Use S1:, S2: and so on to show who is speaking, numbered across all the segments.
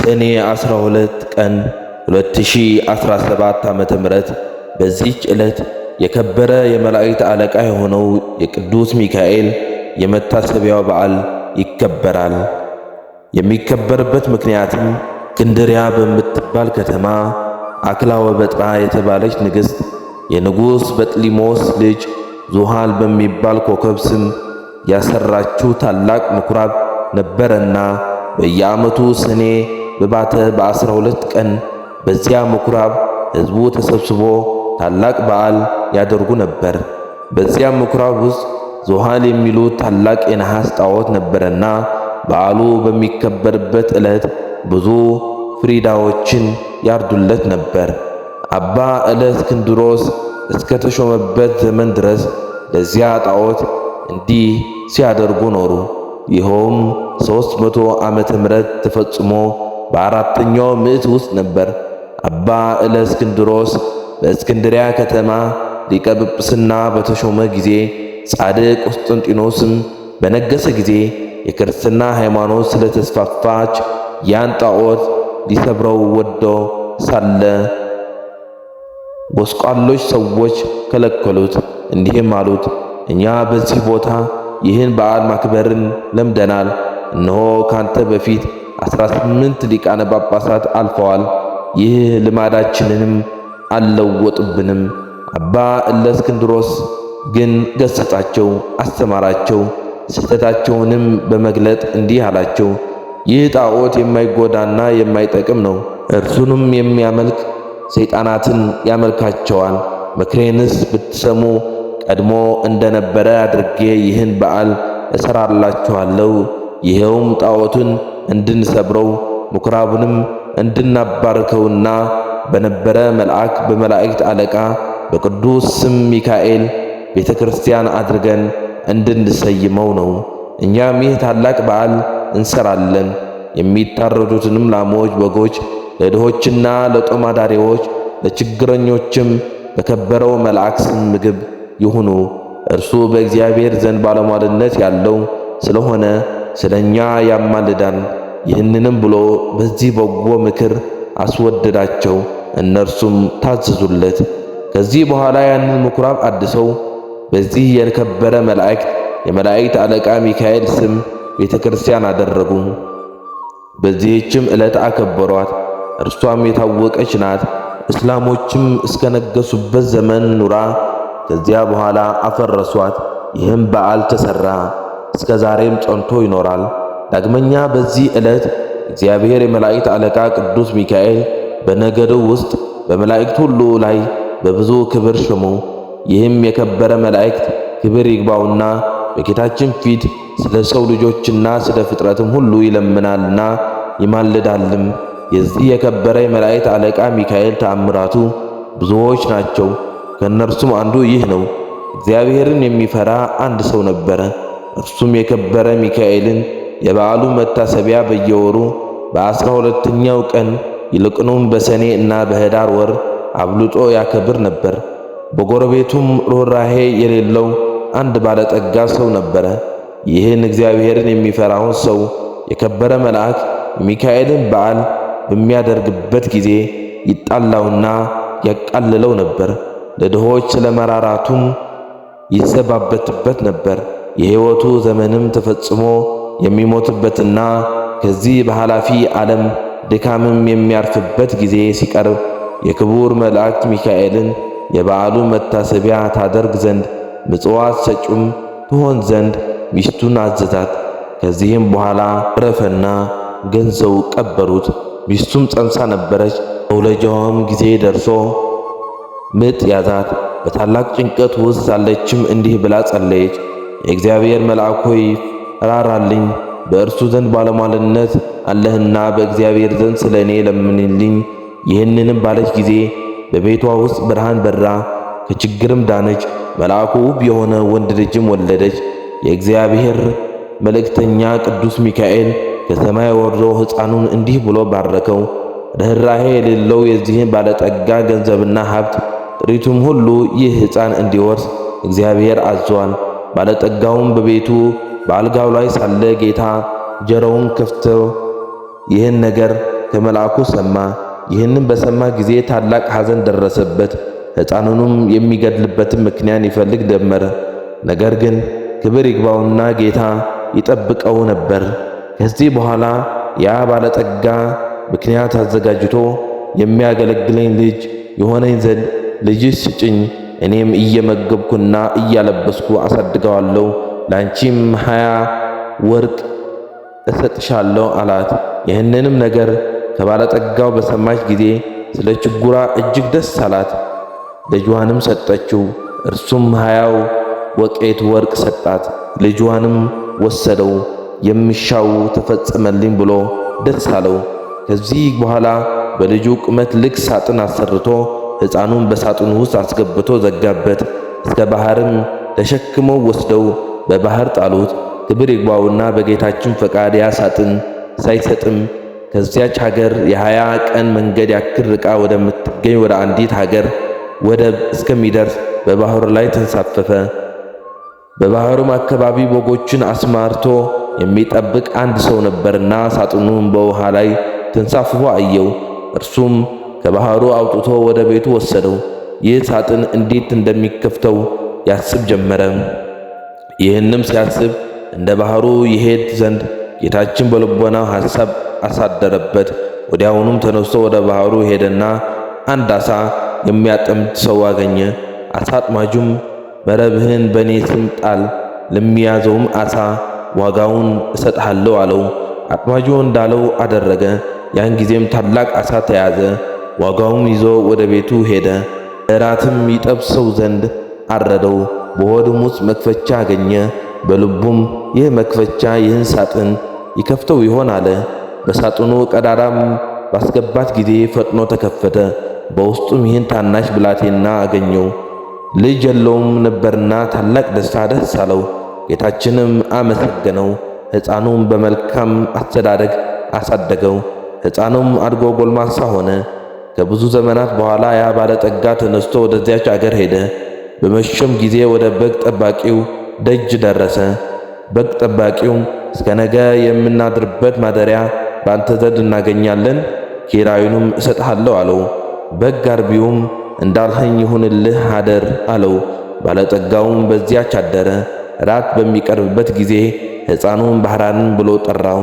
S1: ሰኔ 12 ቀን 2017 ዓመተ ምህረት በዚህች ዕለት የከበረ የመላእክት አለቃ የሆነው የቅዱስ ሚካኤል የመታሰቢያው በዓል ይከበራል። የሚከበርበት ምክንያትም እስክንድርያ በምትባል ከተማ አክላወ በጥራ የተባለች ንግሥት የንጉሥ በጥሊሞስ ልጅ ዙሃል በሚባል ኮከብ ስም ያሰራችው ታላቅ ምኵራብ ነበረና በየዓመቱ ሰኔ በባተ በ12 ቀን በዚያ ምኵራብ ሕዝቡ ተሰብስቦ ታላቅ በዓል ያደርጉ ነበር። በዚያ ምኵራብ ውስጥ ዙሃል የሚሉት ታላቅ የነሐስ ጣዖት ነበረና በዓሉ በሚከበርበት ዕለት ብዙ ፍሪዳዎችን ያርዱለት ነበር። አባ እለእስክንድሮስ እስከ ተሾመበት ዘመን ድረስ ለዚያ ጣዖት እንዲህ ሲያደርጉ ኖሩ። ይኸውም 300 ዓመተ ምህረት ተፈጽሞ በአራተኛው ምዕት ውስጥ ነበር። አባ እለእስክንድሮስ በእስክንድርያ ከተማ ሊቀ ጵጵስና በተሾመ ጊዜ ጻድቅ ቆስጠንጢኖስም በነገሰ ጊዜ የክርስትና ሃይማኖት ስለተስፋፋች ያን ጣዖት ሊሰብረው ወዶ ሳለ ጎስቋሎች ሰዎች ከለከሉት። እንዲህም አሉት፣ እኛ በዚህ ቦታ ይህን በዓል ማክበርን ለምደናል። እነሆ ካንተ በፊት 18 ሊቃነ ጳጳሳት አልፈዋል። ይህ ልማዳችንንም አልለወጥብንም። አባ እለእስክንድሮስ ግን ገሰጻቸው፣ አስተማራቸው። ስህተታቸውንም በመግለጥ እንዲህ አላቸው፣ ይህ ጣዖት የማይጎዳና የማይጠቅም ነው። እርሱንም የሚያመልክ ሰይጣናትን ያመልካቸዋል። ምክሬንስ ብትሰሙ ቀድሞ እንደነበረ አድርጌ ይህን በዓል እሰራላችኋለሁ። ይኸውም ጣዖቱን እንድንሰብረው ምኵራቡንም እንድናባርከውና በነበረ መልአክ በመላእክት አለቃ በቅዱስ ስም ሚካኤል ቤተ ክርስቲያን አድርገን እንድንሰይመው ነው። እኛም ይህ ታላቅ በዓል እንሰራለን። የሚታረዱትንም ላሞች፣ በጎች ለድሆችና ለጦም አዳሪዎች ለችግረኞችም በከበረው መልአክ ስም ምግብ ይሁኑ። እርሱ በእግዚአብሔር ዘንድ ባለሟልነት ያለው ስለሆነ ስለኛ ያማልዳል። ይህንንም ብሎ በዚህ በጎ ምክር አስወደዳቸው። እነርሱም ታዘዙለት። ከዚህ በኋላ ያንን ምኵራብ አድሰው በዚህ የከበረ መላእክት የመላእክት አለቃ ሚካኤል ስም ቤተ ክርስቲያን አደረጉ። በዚህችም ዕለት አከበሯት። እርሷም የታወቀች ናት። እስላሞችም እስከ ነገሱበት ዘመን ኑራ ከዚያ በኋላ አፈረሷት። ይህም በዓል ተሠራ፣ እስከ ዛሬም ጸንቶ ይኖራል። ዳግመኛ በዚህ ዕለት እግዚአብሔር የመላእክት አለቃ ቅዱስ ሚካኤል በነገዱ ውስጥ በመላእክት ሁሉ ላይ በብዙ ክብር ሾመው። ይህም የከበረ መላእክት ክብር ይግባውና በጌታችን ፊት ስለ ሰው ልጆችና ስለ ፍጥረትም ሁሉ ይለምናልና ይማልዳልም። የዚህ የከበረ የመላእክት አለቃ ሚካኤል ተአምራቱ ብዙዎች ናቸው። ከእነርሱም አንዱ ይህ ነው። እግዚአብሔርን የሚፈራ አንድ ሰው ነበረ። እርሱም የከበረ ሚካኤልን የበዓሉ መታሰቢያ በየወሩ በ12ኛው ቀን ይልቁንም በሰኔ እና በኅዳር ወር አብልጦ ያከብር ነበር። በጎረቤቱም ርኅራኄ የሌለው አንድ ባለጠጋ ሰው ነበረ። ይህን እግዚአብሔርን የሚፈራውን ሰው የከበረ መልአክ ሚካኤልን በዓል በሚያደርግበት ጊዜ ይጣላውና ያቃልለው ነበር። ለድሆች ስለመራራቱም ይዘባበትበት ነበር። የሕይወቱ ዘመንም ተፈጽሞ የሚሞትበትና ከዚህ በኃላፊ ዓለም ድካምም የሚያርፍበት ጊዜ ሲቀርብ የክቡር መላእክት ሚካኤልን የበዓሉ መታሰቢያ ታደርግ ዘንድ ምጽዋት ሰጩም ትሆን ዘንድ ሚስቱን አዘዛት። ከዚህም በኋላ ረፈና ገንዘው ቀበሩት። ሚስቱም ጸንሳ ነበረች። መውለጃዋም ጊዜ ደርሶ ምጥ ያዛት። በታላቅ ጭንቀት ውስጥ ሳለችም እንዲህ ብላ ጸለየች፣ የእግዚአብሔር መልአክ ሆይ ራራልኝ፣ በእርሱ ዘንድ ባለሟልነት አለህና በእግዚአብሔር ዘንድ ስለ እኔ ለምንልኝ። ይህንንም ባለች ጊዜ በቤቷ ውስጥ ብርሃን በራ፣ ከችግርም ዳነች። መልአኩ ውብ የሆነ ወንድ ልጅም ወለደች። የእግዚአብሔር መልእክተኛ ቅዱስ ሚካኤል ከሰማይ ወርዶ ሕፃኑን እንዲህ ብሎ ባረከው፣ ርኅራኄ የሌለው የዚህን ባለጠጋ ገንዘብና ሀብት ጥሪቱም ሁሉ ይህ ሕፃን እንዲወርስ እግዚአብሔር አዟል። ባለጠጋውም በቤቱ በአልጋው ላይ ሳለ ጌታ ጀሮውን ከፍቶ ይህን ነገር ከመልአኩ ሰማ። ይህንም በሰማ ጊዜ ታላቅ ሐዘን ደረሰበት። ሕፃኑንም የሚገድልበትን ምክንያት ይፈልግ ጀመረ። ነገር ግን ክብር ይግባውና ጌታ ይጠብቀው ነበር። ከዚህ በኋላ ያ ባለጠጋ ምክንያት አዘጋጅቶ የሚያገለግለኝ ልጅ የሆነኝ ዘንድ ልጅሽ ስጭኝ፣ እኔም እየመገብኩና እያለበስኩ አሳድገዋለሁ፣ ላንቺም 20 ወርቅ እሰጥሻለሁ አላት። ይህንንም ነገር ከባለጠጋው በሰማች ጊዜ ስለ ችጉራ እጅግ ደስ አላት። ልጇንም ሰጠችው። እርሱም 20 ወቄት ወርቅ ሰጣት። ልጇንም ወሰደው። የሚሻው ተፈጸመልኝ ብሎ ደስ አለው። ከዚህ በኋላ በልጁ ቁመት ልክ ሳጥን አሰርቶ ሕፃኑን በሳጥኑ ውስጥ አስገብቶ ዘጋበት። እስከ ባህርም ተሸክመው ወስደው በባህር ጣሉት። ክብር ይግባውና በጌታችን ፈቃድ ያ ሳጥን ሳይሰጥም ከዚያች ሀገር የ20 ቀን መንገድ ያክል ርቃ ወደምትገኝ ወደ አንዲት ሀገር ወደብ እስከሚደርስ በባህሩ ላይ ተንሳፈፈ። በባህሩም አካባቢ በጎችን አስማርቶ የሚጠብቅ አንድ ሰው ነበርና ሳጥኑን በውሃ ላይ ተንሳፍፎ አየው። እርሱም ከባህሩ አውጥቶ ወደ ቤቱ ወሰደው። ይህ ሳጥን እንዴት እንደሚከፍተው ያስብ ጀመረ። ይህንም ሲያስብ እንደ ባህሩ ይሄድ ዘንድ ጌታችን በልቦናው ሐሳብ አሳደረበት። ወዲያውኑም ተነስቶ ወደ ባህሩ ሄደና አንድ ዓሣ የሚያጠምድ ሰው አገኘ። ዓሣ አጥማጁም መረብህን በእኔ ስም ጣል፣ ለሚያዘውም ዓሣ ዋጋውን እሰጥሃለሁ አለው። አጥማጁ እንዳለው አደረገ። ያን ጊዜም ታላቅ ዓሣ ተያዘ። ዋጋውም ይዞ ወደ ቤቱ ሄደ። እራትም ይጠብሰው ዘንድ አረደው። በሆዱም ውስጥ መክፈቻ አገኘ። በልቡም ይህ መክፈቻ ይህን ሳጥን ይከፍተው ይሆን አለ። በሳጥኑ ቀዳዳም ባስገባት ጊዜ ፈጥኖ ተከፈተ። በውስጡም ይህን ታናሽ ብላቴና አገኘው። ልጅ የለውም ነበርና ታላቅ ደስታ ደስ አለው። ጌታችንም አመሰገነው። ሕፃኑም በመልካም አስተዳደግ አሳደገው። ሕፃኑም አድጎ ጎልማሳ ሆነ። ከብዙ ዘመናት በኋላ ያ ባለጠጋ ተነስቶ ወደዚያች አገር ሄደ። በመሸም ጊዜ ወደ በግ ጠባቂው ደጅ ደረሰ። በግ ጠባቂውም እስከ ነገ የምናድርበት ማደሪያ በአንተ ዘንድ እናገኛለን፣ ኪራዩንም እሰጥሃለሁ አለው። በግ አርቢውም እንዳልኸኝ ይሁንልህ አደር አለው። ባለጠጋውም በዚያች አደረ። ራት በሚቀርብበት ጊዜ ሕፃኑን ባህራንን ብሎ ጠራው።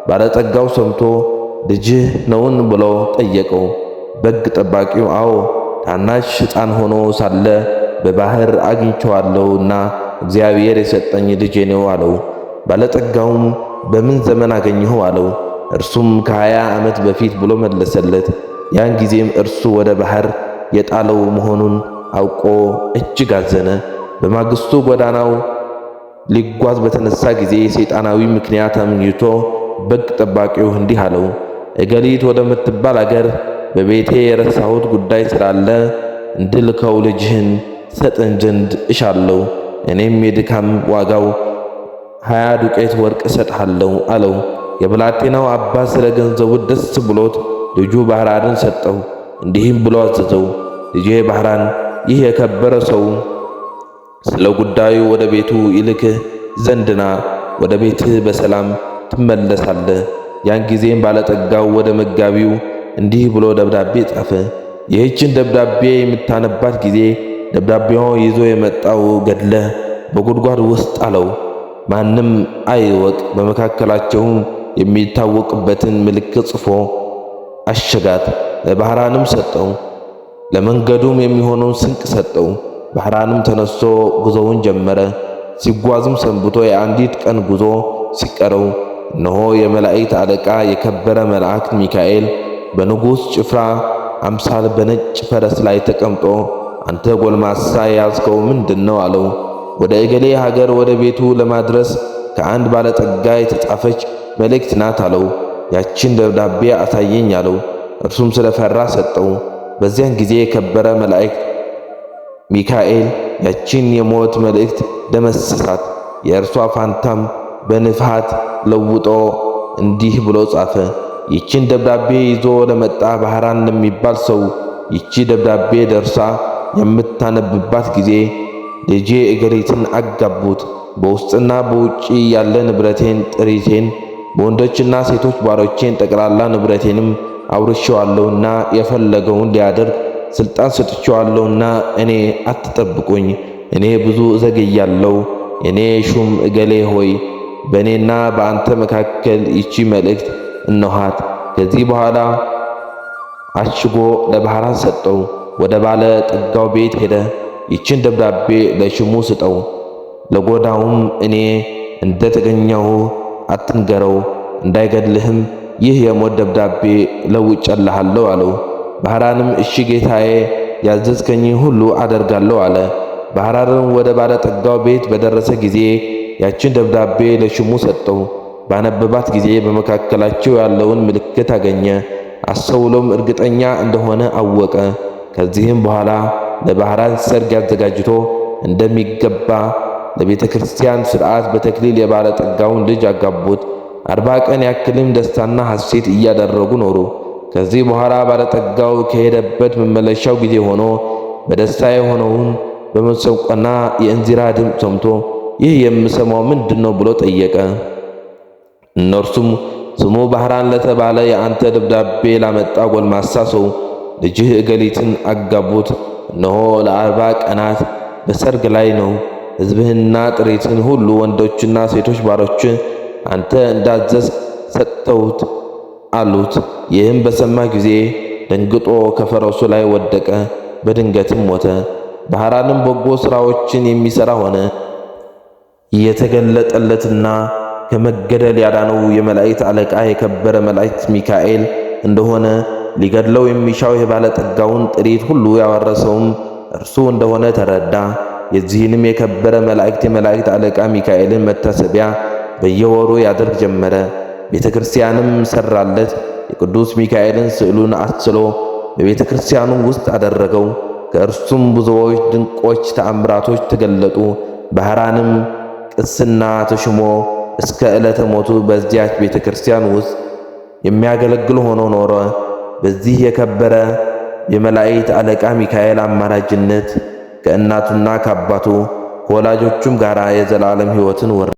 S1: ባለጠጋው ሰምቶ ልጅህ ነውን ብሎ ጠየቀው። በግ ጠባቂው አዎ፣ ታናሽ ሕፃን ሆኖ ሳለ በባህር አግኝቼዋለሁና እግዚአብሔር የሰጠኝ ልጄ ነው አለው። ባለጠጋውም በምን ዘመን አገኘኸው አለው። እርሱም ከ20 ዓመት በፊት ብሎ መለሰለት። ያን ጊዜም እርሱ ወደ ባህር የጣለው መሆኑን አውቆ እጅግ አዘነ። በማግስቱ ጎዳናው ሊጓዝ በተነሳ ጊዜ ሰይጣናዊ ምክንያት አምኝቶ በግ ጠባቂው እንዲህ አለው፣ እገሊት ወደምትባል አገር በቤቴ የረሳሁት ጉዳይ ስላለ እንድልከው ልጅህን ሰጠን ዘንድ እሻለሁ። እኔም የድካም ዋጋው 20 ዱቄት ወርቅ እሰጥሃለሁ አለው። የብላቴናው አባት ስለ ገንዘቡ ደስ ብሎት ልጁ ባህራንን ሰጠው። እንዲህም ብሎ አዘዘው፣ ልጄ ባህራን፣ ይህ የከበረ ሰው ስለ ጉዳዩ ወደ ቤቱ ይልክህ ዘንድና ወደ ቤትህ በሰላም ትመለሳለህ። ያን ጊዜም ባለጠጋው ወደ መጋቢው እንዲህ ብሎ ደብዳቤ ጻፈ። ይህችን ደብዳቤ የምታነባት ጊዜ ደብዳቤው ይዞ የመጣው ገድለህ በጉድጓድ ውስጥ አለው። ማንም አይወቅ። በመካከላቸውም የሚታወቅበትን ምልክት ጽፎ አሸጋት። ለባህራንም ሰጠው። ለመንገዱም የሚሆነውን ስንቅ ሰጠው። ባህራንም ተነስቶ ጉዞውን ጀመረ። ሲጓዝም ሰንብቶ የአንዲት ቀን ጉዞ ሲቀረው እነሆ የመላእክት አለቃ የከበረ መልአክ ሚካኤል በንጉሥ ጭፍራ አምሳል በነጭ ፈረስ ላይ ተቀምጦ አንተ ጎልማሳ የያዝከው ምንድነው? አለው። ወደ እገሌ ሀገር ወደ ቤቱ ለማድረስ ከአንድ ባለጠጋ የተጻፈች መልእክት ናት አለው። ያችን ደብዳቤ አሳየኝ አለው። እርሱም ስለፈራ ሰጠው። በዚያን ጊዜ የከበረ መልአክ ሚካኤል ያችን የሞት መልእክት ደመሰሳት። የእርሷ ፋንታም በንፍሃት ለውጦ እንዲህ ብሎ ጻፈ። ይችን ደብዳቤ ይዞ ለመጣ ባህራን ለሚባል ሰው ይቺ ደብዳቤ ደርሳ የምታነብባት ጊዜ ልጄ እገሊትን አጋቡት፣ በውስጥና በውጪ ያለ ንብረቴን፣ ጥሪቴን፣ በወንዶችና ሴቶች ባሮቼን፣ ጠቅላላ ንብረቴንም አውርሼዋለሁና የፈለገውን ሊያደርግ ሥልጣን ሰጥቼዋለሁና እኔ አትጠብቁኝ፣ እኔ ብዙ እዘገያለሁ። እኔ ሹም እገሌ ሆይ በእኔና በአንተ መካከል ይቺ መልእክት እነኋት። ከዚህ በኋላ አሽጎ ለባሕራን ሰጠው። ወደ ባለ ጠጋው ቤት ሄደ። ይችን ደብዳቤ ለሽሙ ስጠው፣ ለጎዳውም እኔ እንደ ተገኘሁ አትንገረው፣ እንዳይገድልህም ይህ የሞት ደብዳቤ ለውጬልሃለሁ አለው። ባሕራንም እሺ ጌታዬ፣ ያዘዝከኝ ሁሉ አደርጋለሁ አለ። ባሕራንም ወደ ባለ ጠጋው ቤት በደረሰ ጊዜ ያችን ደብዳቤ ለሽሙ ሰጠው። ባነበባት ጊዜ በመካከላቸው ያለውን ምልክት አገኘ። አስተውሎም እርግጠኛ እንደሆነ አወቀ። ከዚህም በኋላ ለባሕራን ሰርግ አዘጋጅቶ እንደሚገባ ለቤተ ክርስቲያን ሥርዓት በተክሊል የባለ ጠጋውን ልጅ አጋቡት። 40 ቀን ያክልም ደስታና ሐሴት እያደረጉ ኖሩ። ከዚህ በኋላ ባለጠጋው ከሄደበት መመለሻው ጊዜ ሆኖ በደስታ የሆነውን በመሰንቆና የእንዚራ ድምፅ ሰምቶ ይህ የምሰማው ምንድነው ብሎ ጠየቀ። እነርሱም ስሙ ባሕራን ለተባለ የአንተ ደብዳቤ ላመጣ ጎልማሳ ሰው ልጅህ እገሊትን አጋቡት። እነሆ ለ40 ቀናት በሰርግ ላይ ነው። ሕዝብህና ጥሪትን ሁሉ ወንዶችና ሴቶች ባሮች አንተ እንዳዘዝ ሰጥተውት አሉት። ይህም በሰማ ጊዜ ደንግጦ ከፈረሱ ላይ ወደቀ፣ በድንገትም ሞተ። ባሕራንም በጎ ሥራዎችን የሚሠራ ሆነ። የተገለጠለትና ከመገደል ያዳነው የመላእክት አለቃ የከበረ መልአክ ሚካኤል እንደሆነ ሊገድለው የሚሻው የባለጠጋውን ጥሪት ሁሉ ያወረሰውም እርሱ እንደሆነ ተረዳ። የዚህንም የከበረ የመላእክት አለቃ ሚካኤልን መታሰቢያ በየወሩ ያደርግ ጀመረ። ቤተ ክርስቲያንም ሰራለት። የቅዱስ ሚካኤልን ስዕሉን አስሎ በቤተ ክርስቲያኑ ውስጥ አደረገው። ከእርሱም ብዙዎች ድንቆች ተአምራቶች ተገለጡ። ባሕራንም ቅስና ተሽሞ እስከ ዕለተ ሞቱ በዚያች ቤተ ክርስቲያን ውስጥ የሚያገለግል ሆኖ ኖረ። በዚህ የከበረ የመላእክት አለቃ ሚካኤል አማላጅነት ከእናቱና ከአባቱ ከወላጆቹም ጋር የዘላለም ሕይወትን ወረሰ።